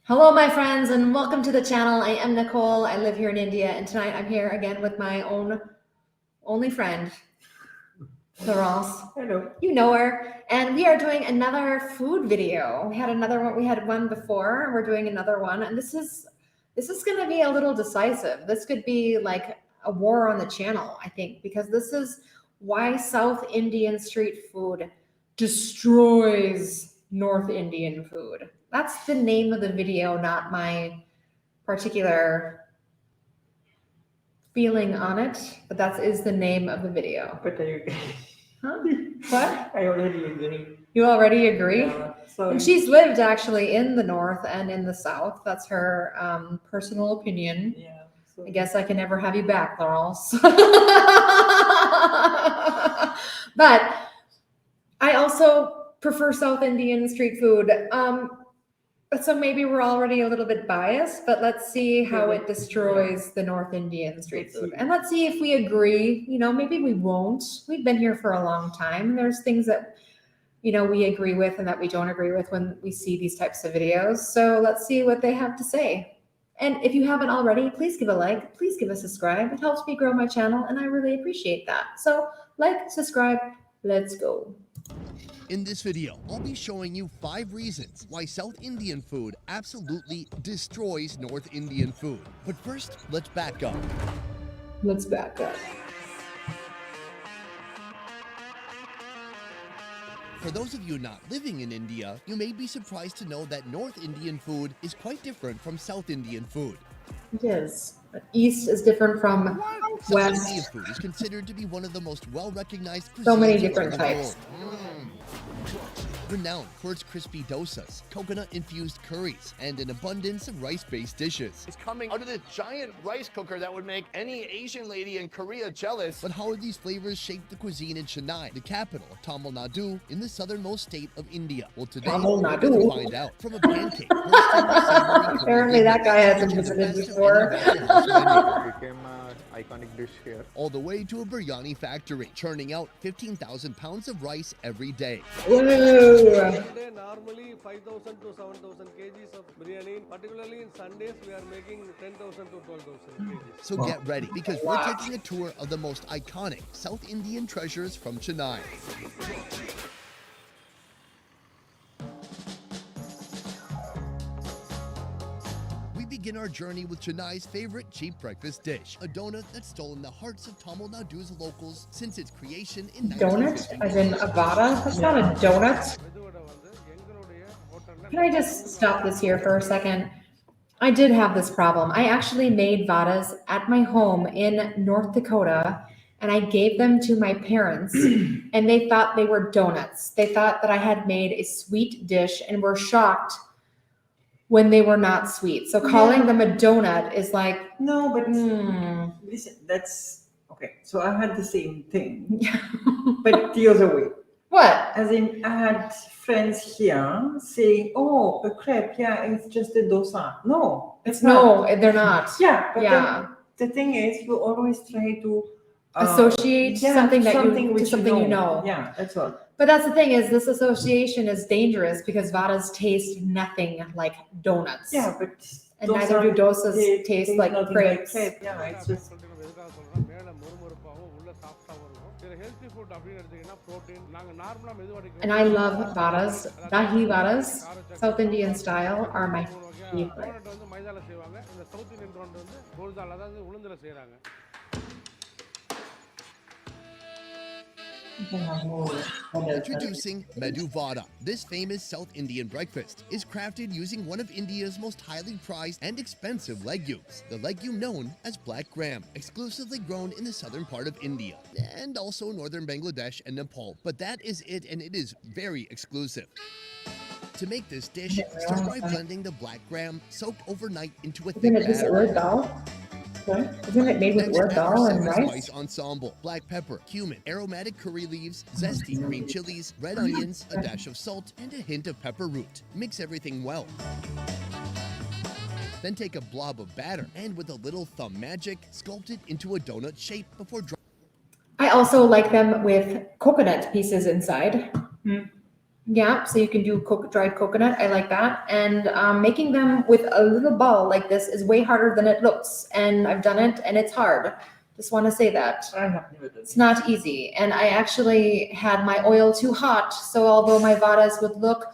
Hello, my friends, and welcome to the channel. I am Nicole. I live here in India, and tonight I'm here again with my only friend, Florence. Hello. You know her, and we are doing another food video. We had another one. We had one before. We're doing another one, and this is going to be a little decisive. This could be like a war on the channel, I think, because this is why South Indian street food destroys North Indian food. That's the name of the video, not my particular feeling on it, but that is the name of the video. But I, Huh? What? I already agree. You already agree? Yeah, so And she's lived actually in the North and in the South. That's her personal opinion. yeah. So I guess I can never have you back, Laurels. But I also prefer South Indian street food. So maybe we're already a little bit biased, but let's see how it destroys the North Indian street food. And let's see if we agree. Maybe we won't. We've been here for a long time, and there's things that we agree with and that we don't agree with when we see these types of videos. So let's see what they have to say. And if you haven't already, please give a like, please give a subscribe. It helps me grow my channel, and I really appreciate that. So like, subscribe, let's go. In this video, I'll be showing you 5 reasons why South Indian food absolutely destroys North Indian food. But first, let's back up. Let's back up. For those of you not living in India, you may be surprised to know that North Indian food is quite different from South Indian food. It is. East is different from South Indian West. food is considered to be one of the most well-recognized cuisines So many around different the types. world. Renowned for its crispy dosas, coconut-infused curries, and an abundance of rice-based dishes. It's coming out of this giant rice cooker that would make any Asian lady in Korea jealous. But how are these flavors shaped the cuisine in Chennai, the capital of Tamil Nadu, in the southernmost state of India? Well, today Tamil we're Nadu? going to find out. From a pancake, roasted to savory Apparently that guy hasn't which is the visited best of before. any Bahamas menu, became an iconic dish here. all the way to a biryani factory, churning out 15,000 pounds of rice every day. Whoa. Today, normally 5,000 to 7,000 kgs of biryani. Particularly in Sundays, we are making 10,000 to 12,000 kgs. So get ready, because we're taking a tour of the most iconic South Indian treasures from Chennai. We begin our journey with Chennai's favorite cheap breakfast dish, a donut that's stolen the hearts of Tamil Nadu's locals since its creation in Donut? 1950. As in a vada? That's not a donut. Medu vada வந்து எங்களுடைய ஹோட்டல்ல Can I just stop this here for a second? I did have this problem. I actually made vadas at my home in North Dakota, and I gave them to my parents, and they thought they were donuts. They thought that I had made a sweet dish and were shocked when they were not sweet. So calling them a donut is like, no, but hmm. listen, that's okay. So I had the same thing, but the other way. What? As in, I had friends here saying, "Oh, a crepe, yeah, it's just a dosa." No, it's not. No, they're not. Yeah, but Yeah. then the thing is, you always try to Associate something that you which to something you know. Yeah, that's all. But that's the thing is this association is dangerous because vadas taste nothing like donuts. Yeah, but And neither do dosas they taste like nothing crepes. crepe. Yeah, it's just சொல்லிட்டு எதுக்காக சொல்றோம் மேல மொறுமொறுப்பாகவும் உள்ள சாஃப்டாகவும் இருக்கும். இதுல healthy food அப்படின்னு எடுத்தீங்கன்னா புரோட்டீன் நாங்க நார்மலா மெதுவடைக்கு And I love vadas. Dahi vadas, South Indian style, are my favorite. Donut வந்து மைதால செய்வாங்க. இந்த சவுத் இந்தியன் டோனட் வந்து கோல்தால அதாவது உளுந்துல செய்றாங்க. Introducing medu vada. This famous South Indian breakfast is crafted using one of India's most highly prized and expensive legumes, the legume known as black gram, exclusively grown in the southern part of India and also northern Bangladesh and Nepal. But that is it, and it is very exclusive. To make this dish, start by blending the black gram soaked overnight into a thick Isn't it just batter. urad dal? Isn't it made with Next, urad add our dal and 7 rice? spice ensemble: black pepper, cumin, aromatic curry leaves, zesty green chilies, red onions, a dash of salt, and a hint of pepper root. Mix everything well. Then take a blob of batter and with a little thumb magic, sculpt it into a donut shape before drying. I also like them with coconut pieces inside. Yeah, so you can do dried coconut. I like that. And making them with a little ball like this is way harder than it looks. And I've done it, and it's hard. Just want to say that. I have never done It's not easy. And I actually had my oil too hot. So although my vadas would look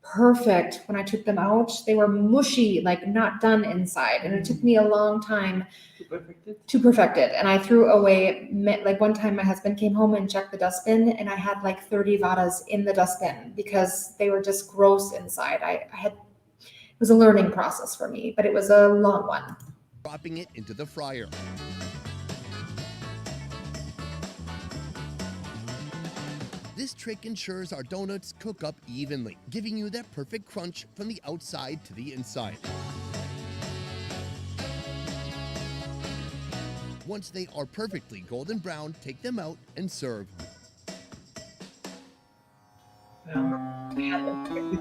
perfect when I took them out, they were mushy, like not done inside. And it took me a long time to perfect it. to perfect it. And I threw away, like one time my husband came home and checked the dustbin, and I had like 30 vadas in the dustbin because they were just gross inside. It was a learning process for me, but it was a long one. Dropping it into the fryer. This trick ensures our donuts cook up evenly, giving you that perfect crunch from the outside to the inside. Once they are perfectly golden brown, take them out and serve.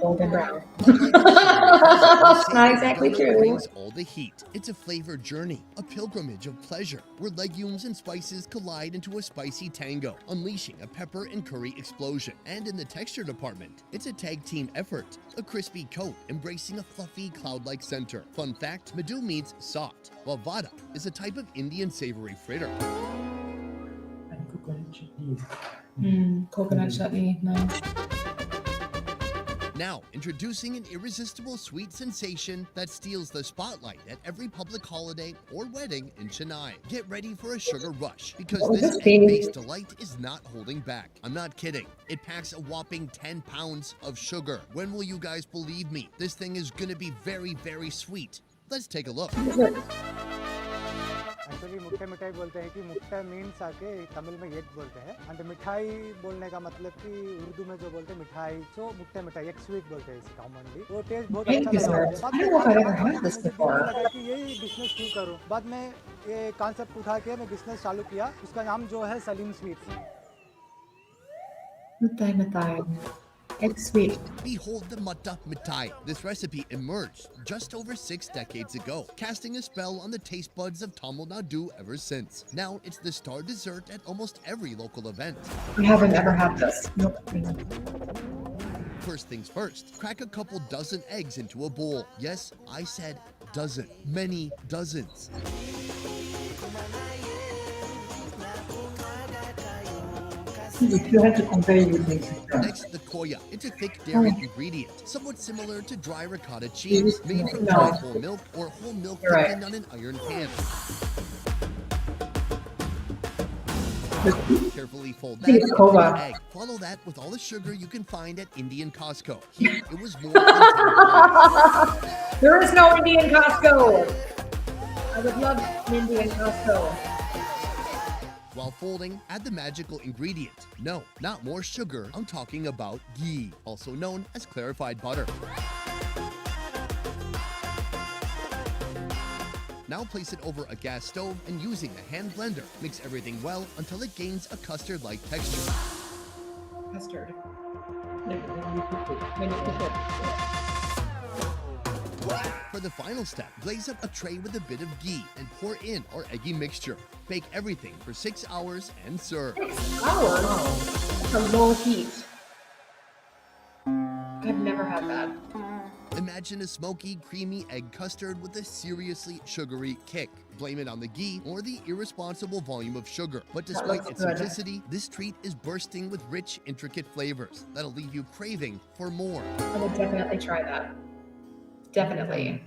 Golden brown. Not Not exactly true. Brings all the heat. It's a flavor journey, a pilgrimage of pleasure, where legumes and spices collide into a spicy tango, unleashing a pepper and curry explosion. And in the texture department, it's a tag team effort, a crispy coat embracing a fluffy cloud-like center. Fun fact, medu means soft, while vada is a type of Indian savory fritter. And coconut chutney. Coconut chutney, nice. Now, introducing an irresistible sweet sensation that steals the spotlight at every public holiday or wedding in Chennai. Get ready for a sugar rush, because What would this this be? egg-based delight is not holding back. I'm not kidding. It packs a whopping 10 pounds of sugar. When will you guys believe me? This thing is gonna be very, very sweet. Let's take a look. Actually मुट्टे मिठाई बोलते हैं कि मुट्टा means आके तमिल में egg बोलते हैं एंड मिठाई बोलने का मतलब कि उर्दू में जो बोलते हैं मिठाई सो मुट्टे मिठाई एक स्वीट बोलते हैं इसे कॉमनली वो टेस्ट बहुत Thank you, अच्छा sir. लगा I don't know if I've ever had this मुझे before. लगा कि यही बिजनेस क्यों करूं बाद में ये कॉन्सेप्ट उठा के मैं बिजनेस चालू किया उसका नाम जो है Salim sweets Mittai. It's sweet. Behold the muta mittai. This recipe emerged just over 6 decades ago, casting a spell on the taste buds of Tamil Nadu ever since. Now it's the star dessert at almost every local event. I haven't ever had this. Nope. First things first, crack a couple dozen eggs into a bowl. Yes, I said dozen. Many dozens. You have to compare with this. Next, the koya. It's a thick dairy ingredient, somewhat similar to dry ricotta cheese, made from No. dried whole milk or whole milk You're right. thickened on an iron pan. Carefully fold I think it's that kova. into the egg. Follow that with all the sugar you can find at Indian Costco. Here, it was more than 10 pounds. There is no Indian Costco. I would love an Indian Costco. While folding, add the magical ingredient. No, not more sugar. I'm talking about ghee, also known as clarified butter. Now place it over a gas stove and using a hand blender, mix everything well until it gains a custard-like texture. Custard. For the final step, glaze up a tray with a bit of ghee and pour in our eggy mixture. Bake everything for 6 hours and serve. 6 hours? That's a low heat. I've never had that. Imagine a smoky, creamy egg custard with a seriously sugary kick. Blame it on the ghee or the irresponsible volume of sugar. But despite looks its good. simplicity, this treat is bursting with rich, intricate flavors that'll leave you craving for more. I would definitely try that. Definitely.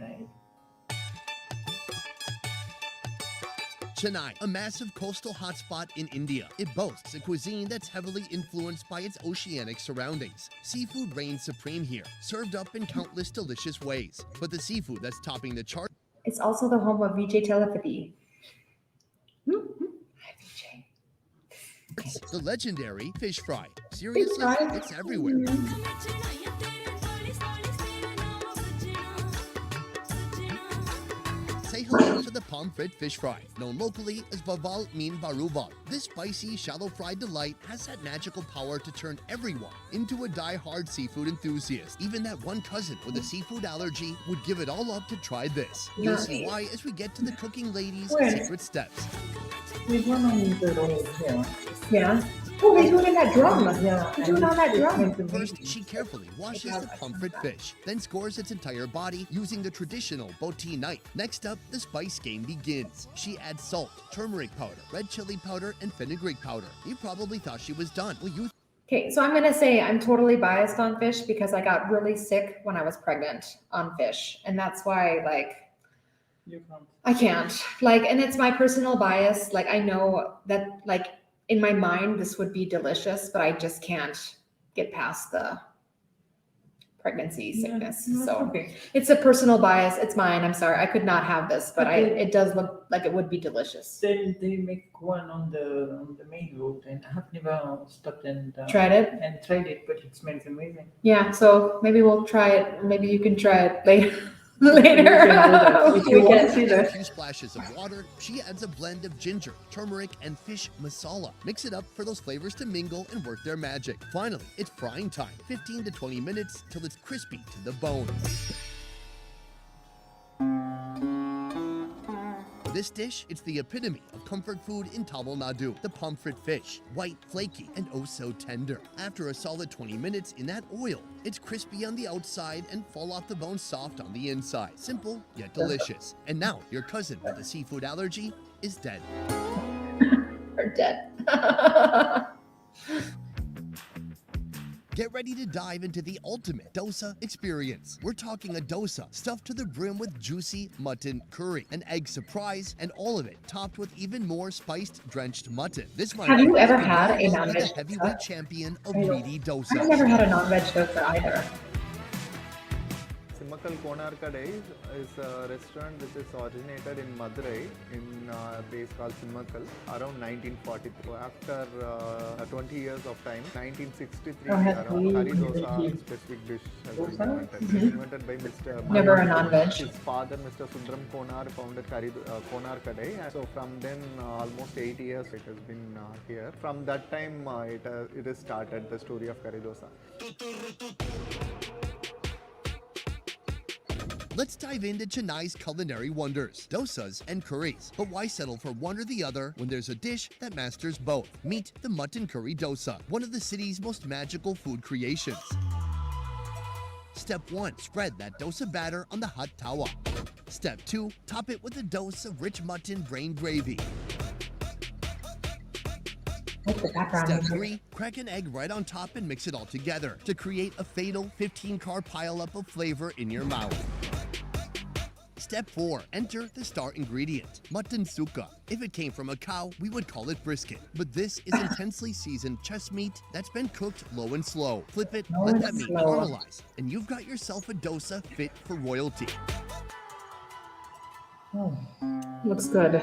Chennai, a massive coastal hotspot in India. It boasts a cuisine that's heavily influenced by its oceanic surroundings. Seafood reigns supreme here, served up in countless delicious ways. But the seafood that's topping the chart It's also the home of Vijay Telepathy. Hi, Vijay. the legendary fish fry. Seriously, fry? it's everywhere. Say hello to the pomfret fish fry, known locally as vaval min baruval. This spicy, shallow-fried delight has that magical power to turn everyone into a die-hard seafood enthusiast. Even that one cousin with a seafood allergy would give it all up to try this. You'll see why as we get to the cooking lady's Where? secret steps. There's one on the road here. Yeah. Oh, they do it in that drum. Yeah, They do it on that drum. First, she carefully washes the pomfret fish, then scores its entire body using the traditional boti knife. Next up, the spice game begins. She adds salt, turmeric powder, red chili powder, and fenugreek powder. You probably thought she was done. Well, you Okay, so I'm gonna say I'm totally biased on fish because I got really sick when I was pregnant on fish, and that's why You can't. I can't and it's my personal bias. I know that in my mind this would be delicious, but I just can't get past the pregnancy sickness. Yeah, So okay. it's a personal bias. It's mine. I'm sorry. I could not have this, but it does look like it would be delicious. They make one on the main road, and I have never stopped and Tried it? and tried it, but it smells amazing. Yeah, so maybe we'll try it. Maybe you can try it later. We can do that. If you We want can. to see After a that. few splashes of water, she adds a blend of ginger, turmeric, and fish masala. Mix it up for those flavors to mingle and work their magic. Finally, it's frying time. 15 to 20 minutes till it's crispy to the bone. This dish, it's the epitome of comfort food in Tamil Nadu. The pomfret fish, white, flaky, and oh so tender. After a solid 20 minutes in that oil, it's crispy on the outside and fall off the bone soft on the inside. Simple, yet delicious. And now, your cousin with a seafood allergy is dead. Or dead. Get ready to dive into the ultimate dosa experience. We're talking a dosa stuffed to the brim with juicy mutton curry, an egg surprise, and all of it topped with even more spiced drenched mutton. This might Have you be ever the had a rival of non-veg the heavyweight dosa? champion of I don't- meaty I've dosa. never had a non-veg dosa either. Simmakal Konarka Days is a restaurant which is originated in Madurai in a place called Simmakal around 1943. After 20 years of time, 1963 around curry dosa specific dish has been invented. It was invented by Mr. Never a Manu. non-veg. His father, Mr. Sundram Konar, founded Konar Kadai. So from then, almost 8 years it has been here. From that time, it has started the story of curry dosa. Let's dive into Chennai's culinary wonders, dosas and curries. But why settle for one or the other when there's a dish that masters both? Meet the mutton curry dosa, one of the city's most magical food creations. Step 1, spread that dosa batter on the hot tawa. Step 2, top it with a dose of rich mutton brain gravy. What's the background Step music? 3, crack an egg right on top and mix it all together to create a fatal 15-car pileup of flavor in your mouth. Step 4, enter the star ingredient, mutton suka. If it came from a cow, we would call it brisket. But this is intensely seasoned chest meat that's been cooked low and slow. Flip it, Low let and that meat slow. caramelize, and you've got yourself a dosa fit for royalty. Looks good.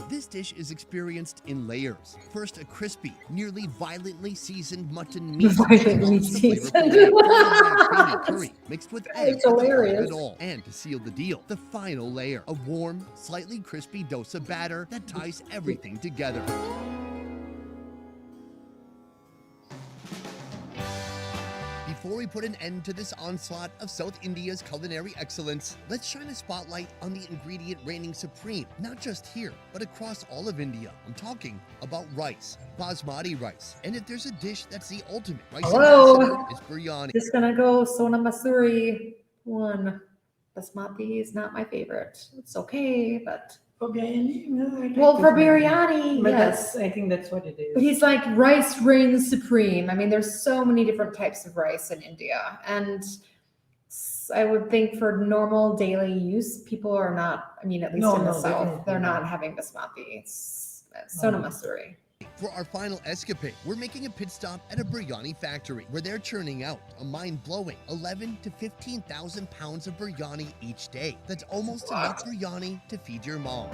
This dish is experienced in layers. First, a crispy, nearly violently seasoned mutton meat. Violently The flavorful seasoned. layer followed by a creamy curry mixed with egg It's at the heart of hilarious. it all. And to seal the deal, the final layer, a warm, slightly crispy dosa batter that ties everything together. Before we put an end to this onslaught of South India's culinary excellence, let's shine a spotlight on the ingredient reigning supreme, not just here, but across all of India. I'm talking about rice, basmati rice. And if there's a dish that's the ultimate rice Hello. ambassador, it's biryani. Just gonna go Sona Masuri one. Basmati is not my favorite. It's okay, but For biryani, no, I like well, for this one. biryani, But yes. I think that's what it is. But he's like rice reigns supreme. I mean, there's so many different types of rice in India, and I would think for normal daily use, people are not. I mean, at least No, in the no, south, definitely they're not not. having basmati. It's Sona No. Masuri. For our final escapade, we're making a pit stop at a biryani factory where they're churning out a mind-blowing 11 to 15,000 pounds of biryani each day. That's almost enough biryani to feed your mom.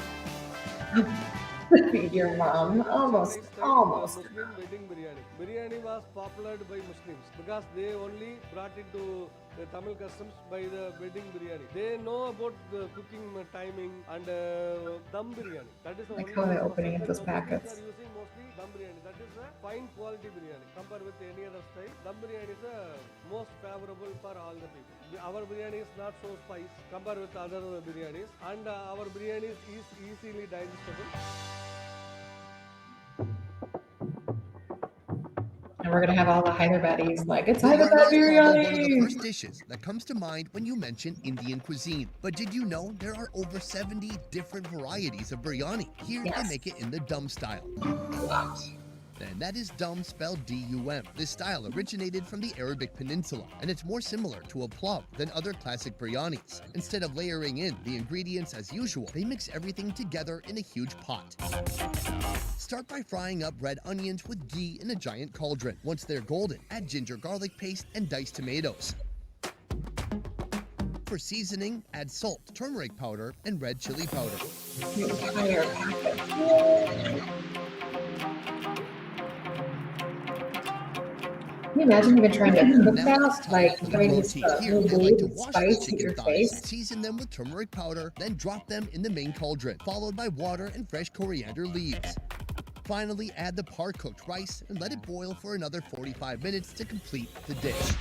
Feed your mom. Almost, This type almost. Muslim wedding biryani. Biryani was popularized by Muslims because they only brought it to the Tamil customs by the wedding biryani. They know about the cooking timing and dum biryani. That is the Like only how they're one opening process. up those The Muslims packets. are using mostly dum biryani. That is a fine quality biryani. Compared with any other style, dum biryani is the most favorable for all the people. Our biryani is not so spicy compared with other biryanis, and our biryani is easily digestible. And we're gonna have all the Hyderabadis like, it's Now, you're Hyderabad not probably one of the biryani. first dishes that comes to mind when you mention Indian cuisine. But did you know there are over 70 different varieties of biryani? Here they Yes. make it in the dum style. And that is dum spelled D-U-M. This style originated from the Arabic Peninsula, and it's more similar to a plow than other classic biryanis. Instead of layering in the ingredients as usual, they mix everything together in a huge pot. Start by frying up red onions with ghee in a giant cauldron. Once they're golden, add ginger garlic paste and diced tomatoes. For seasoning, add salt, turmeric powder, and red chili powder. The entire packet. Can you imagine even trying to cook Now it's that? time Like for the having roti. this Here, little I like to blade wash the spice hit chicken your thighs, face? season them with turmeric powder, then drop them in the main cauldron, followed by water and fresh coriander leaves. Finally, add the par-cooked rice and let it boil for another 45 minutes to complete the dish.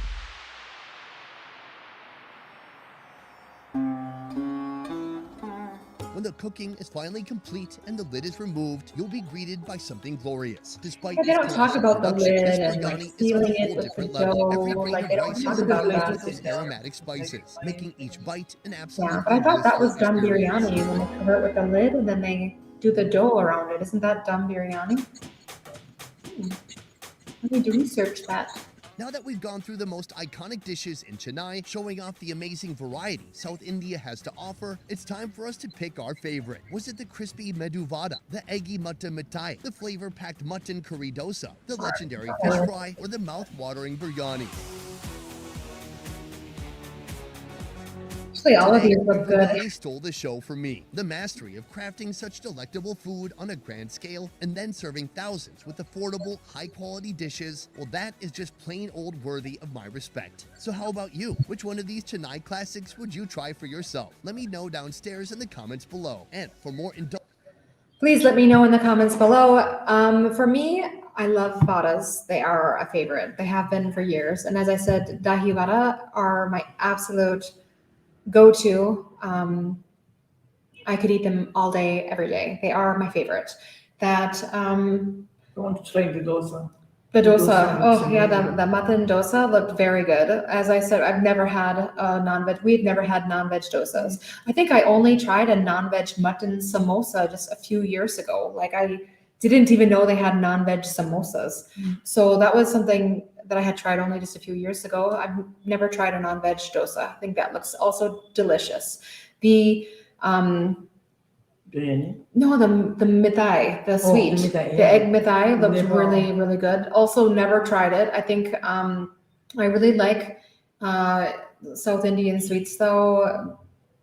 When the cooking is finally complete and the lid is removed, you'll be greeted by something glorious. Despite Yeah, they its don't talk colossal about the production, this lid and like biryani is on sealing a it whole with the different level. Every dough. grain Like of they don't rice talk is about infused that. with those aromatic spices, making each bite an absolute Yeah, but I thought that was blissful dum experience. biryani when they cover it with the lid and then they do the dough around it. Isn't that dum biryani? I need to research that. Now that we've gone through the most iconic dishes in Chennai, showing off the amazing variety South India has to offer, it's time for us to pick our favorite. Was it the crispy medu vada, the eggy mutton mittai, the flavor-packed mutton curry dosa, the legendary fish fry, or the mouth-watering biryani? Actually, all of Today, these look good. biryani stole the show for me. The mastery of crafting such delectable food on a grand scale and then serving thousands with affordable, high-quality dishes, well, that is just plain old worthy of my respect. So how about you? Which one of these Chennai classics would you try for yourself? Let me know downstairs in the comments below. And for more Please let me know in the comments below. For me, I love vadas. They are a favorite. They have been for years. And as I said, dahi vada are my absolute go-to. I could eat them all day, every day. They are my favorite. That I want to try the dosa. the The dosa. dosa Oh looks yeah, amazing. the mutton dosa looked very good. As I said, I've never had a non-veg. We've never had non-veg dosas. I think I only tried a non-veg mutton samosa just a few years ago. Like I didn't even know they had non-veg samosas. So that was something that I had tried only just a few years ago. I've never tried a non-veg dosa. I think that looks also delicious. The Biryani. no, the mittai, the sweet, mittai, the yeah. egg mittai looked Never. really, really good. Also, never tried it. I think I really like South Indian sweets though,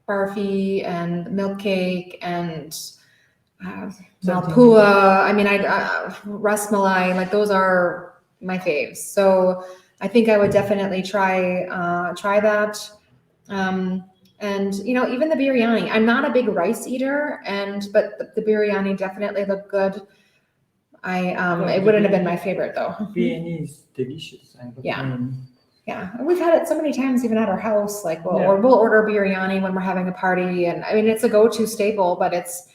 barfi and milk cake and malpua. I mean, ras malai. Like those are my faves. So I think I would definitely try that. And you know, even the biryani. I'm not a big rice eater, but the biryani definitely looked good. It wouldn't have been my favorite though. Biryani is delicious. I love Yeah. biryani. Yeah, and we've had it so many times, even at our house. Like, Yeah. we'll order biryani when we're having a party, and I mean, it's a go-to staple. But it's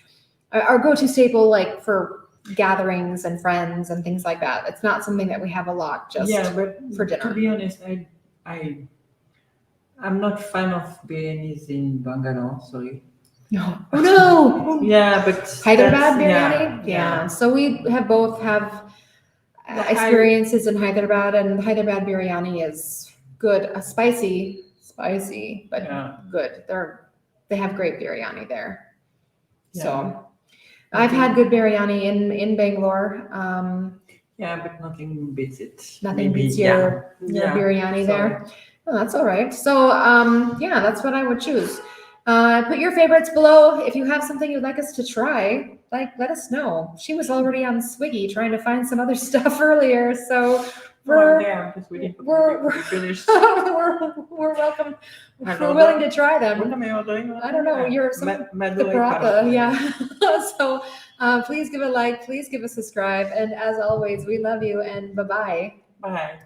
our go-to staple, like for gatherings and friends and things like that. It's not something that we have a lot just Yeah, but for dinner. to be honest, I'm not fan of biryanis in Bangalore. Sorry. No. Oh no! Yeah, but Hyderabad that's- biryani? Yeah. So we both have The experiences in Hyderabad, and Hyderabad biryani is good. Spicy, but Yeah. good. They have great biryani there. Yeah. So I've had good biryani in Bangalore. Yeah, but nothing beats it. Nothing Maybe, beats your yeah. biryani Sorry. there. Oh, that's all right. So yeah, that's what I would choose. Put your favorites below. If you have something you'd like us to try, let us know. She was already on Swiggy trying to find some other stuff earlier, so we're I'm just waiting for we're- the video to be finished. we're welcome. And We're order- willing to try What them. am I ordering? I don't know. You're some the Madurai paratha, yeah. So please give a like, please give a subscribe, and as always, we love you and bye bye. Bye.